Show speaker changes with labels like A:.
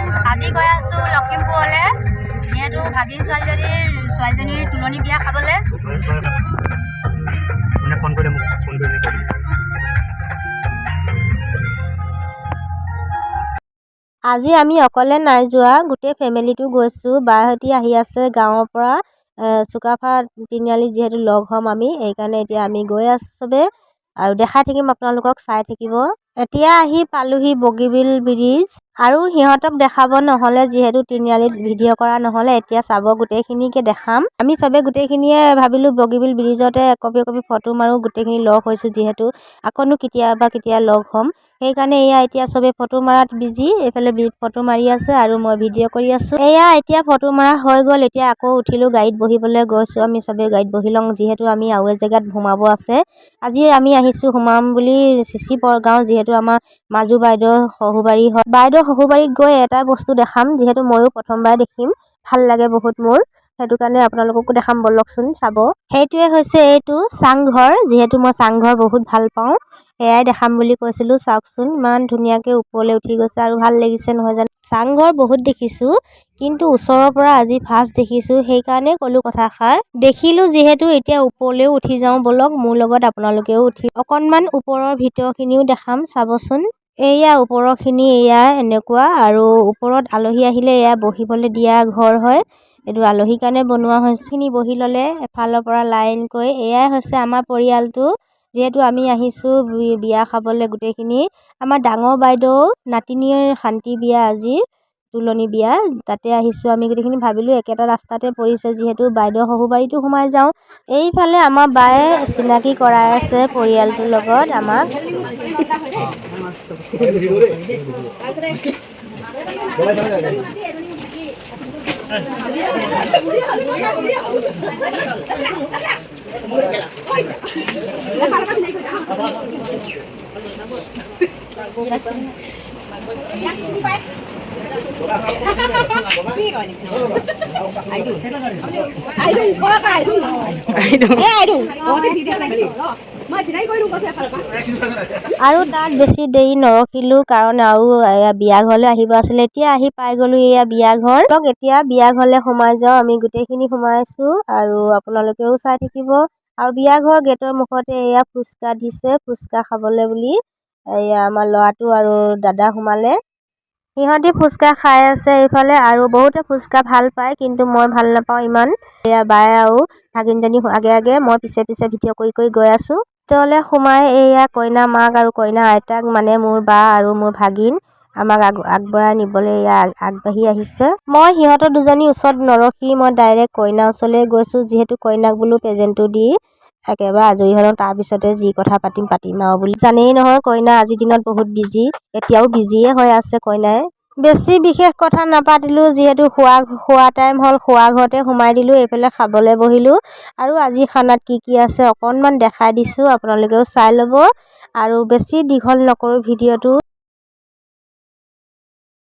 A: আজি গৈ আছোঁ লখিমপুৰলৈ, যিহেতু ভাগিন ছোৱালীজনীৰ তুলনি বিয়া খাবলৈ।
B: আজি আমি অকলে নাই যোৱা, গোটেই ফেমিলিটো গৈছোঁ। বাহঁতি আহি আছে গাঁৱৰ পৰা, চুকাফা তিনিআলি যিহেতু লগ হ'ম আমি, সেইকাৰণে এতিয়া আমি গৈ আছোঁ চবে, আৰু দেখাই থাকিম আপোনালোকক, চাই থাকিব। এতিয়া আহি পালোহি বগীবিল ব্ৰিজ, আৰু সিহঁতক দেখাব নহ'লে, যিহেতু তিনিআলিত ভিডিঅ' কৰা নহ'লে, এতিয়া চাব গোটেইখিনিকে দেখাম। আমি চবে গোটেইখিনিয়ে ভাবিলোঁ বগীবিল ব্ৰিজতে একপি ফটো মাৰোঁ, গোটেইখিনি লগ হৈছোঁ যিহেতু, আকৌনো কেতিয়া লগ হ'ম। সেইকাৰণে এয়া এতিয়া চবে ফটো মাৰাত বিজি, এইফালে ফটো মাৰি আছে আৰু মই ভিডিঅ' কৰি আছোঁ। এয়া এতিয়া ফটো মাৰা হৈ গ'ল, এতিয়া আকৌ উঠিলোঁ, গাড়ীত বহিবলৈ গৈছোঁ। আমি চবে গাড়ীত বহি লওঁ, যিহেতু আমি আৰু জেগাত সোমাব আছে। আজি আমি আহিছোঁ সোমাম বুলি চিচি গাঁও, যিহেতু আমাৰ মাজু বাইদেউ শহুবাৰী হয়। বাইদেউ শহুবাৰীত গৈ এটা বস্তু দেখাম, যিহেতু ময়ো প্ৰথমবাৰ দেখিম, ভাল লাগে বহুত মোৰ, সেইটো কাৰণে আপোনালোককো দেখাম, বলকচোন চাব। সেইটোৱে হৈছে এইটো চাংঘৰ, যিহেতু মই চাংঘৰ বহুত ভাল পাওঁ, সেয়াই দেখাম বুলি কৈছিলোঁ। চাওকচোন ইমান ধুনীয়াকৈ ওপৰলৈ উঠি গৈছে আৰু ভাল লাগিছে নহয় জানো। চাংঘৰ বহুত দেখিছোঁ, কিন্তু ওচৰৰ পৰা আজি ফাৰ্ষ্ট দেখিছোঁ, সেইকাৰণে ক'লোঁ কথাষাৰ। দেখিলোঁ যিহেতু এতিয়া ওপৰলৈও উঠি যাওঁ, বলক মোৰ লগত আপোনালোকেও উঠি অকণমান ওপৰৰ ভিতৰখিনিও দেখাম, চাবচোন। এয়া ওপৰৰখিনি এয়া এনেকুৱা, আৰু ওপৰত আলহী আহিলে এয়া বহিবলৈ দিয়া ঘৰ হয়, এইটো আলহীৰ কাৰণে বনোৱা হৈছে। খিনি বহি ল'লে এফালৰ পৰা লাইনকৈ, এয়াই হৈছে আমাৰ পৰিয়ালটো, যিহেতু আমি আহিছোঁ বিয়া খাবলৈ গোটেইখিনি। আমাৰ ডাঙৰ বাইদেউ নাতিনীৰ শান্তি বিয়া আজি, তুলনি বিয়া, তাতে আহিছোঁ আমি গোটেইখিনি। ভাবিলোঁ একেটা ৰাস্তাতে পৰিছে যিহেতু, বাইদেউ শহুবাৰীতো সোমাই যাওঁ। এইফালে আমাৰ বায়ে চিনাকি কৰাই আছে পৰিয়ালটোৰ লগত আমাক। আৰু তাত বেছি দেৰি নৰখিলোঁ, কাৰণ আৰু বিয়া ঘৰলৈ আহিব আছিলে। এতিয়া আহি পাই গ'লোঁ এয়া বিয়া ঘৰ। এতিয়া বিয়া ঘৰলৈ সোমাই যাওঁ, আমি গোটেইখিনি সোমাইছোঁ আৰু আপোনালোকেও চাই থাকিব। আৰু বিয়া ঘৰ গেটৰ মুখতে এয়া ফুচকা দিছে, ফুচকা খাবলৈ বুলি। এয়া আমাৰ ল'ৰাটো আৰু দাদা সোমালে, সিহঁতি ফুচকা খাই আছে এইফালে, আৰু বহুতে ফুচকা ভাল পায়, কিন্তু মই ভাল নাপাওঁ ইমান। এয়া বায়ে আৰু ভাগিনজনী আগে মই পিছে ভিডিঅ' কৰি গৈ আছোঁ। ভিতৰলৈ সোমাই এয়া কইনা মাক আৰু কইনা আইতাক, মানে মোৰ বা আৰু মোৰ ভাগিন, আমাক আগবঢ়াই নিবলৈ এয়া আগবাঢ়ি আহিছে। মই সিহঁতৰ দুজনী ওচৰত নৰখি মই ডাইৰেক্ট কইনাৰ ওচৰলৈ গৈছোঁ, যিহেতু কইনাক বোলো প্ৰেজেণ্টটো দি একেবাৰে আজৰি হ'লোঁ, তাৰপিছতে যি কথা পাতিম আৰু বুলি। জানেই নহয় কইনা আজিৰ দিনত বহুত বিজি, এতিয়াও বিজিয়ে হৈ আছে কইনাই। বেছি বিশেষ কথা নাপাতিলোঁ, যিহেতু খোৱা টাইম হ'ল, খোৱা ঘৰতে সোমাই দিলোঁ। এইফালে খাবলৈ বহিলোঁ, আৰু আজি খানাত কি আছে অকণমান দেখাই দিছোঁ, আপোনালোকেও চাই ল'ব। আৰু বেছি দীঘল নকৰোঁ ভিডিঅ'টো।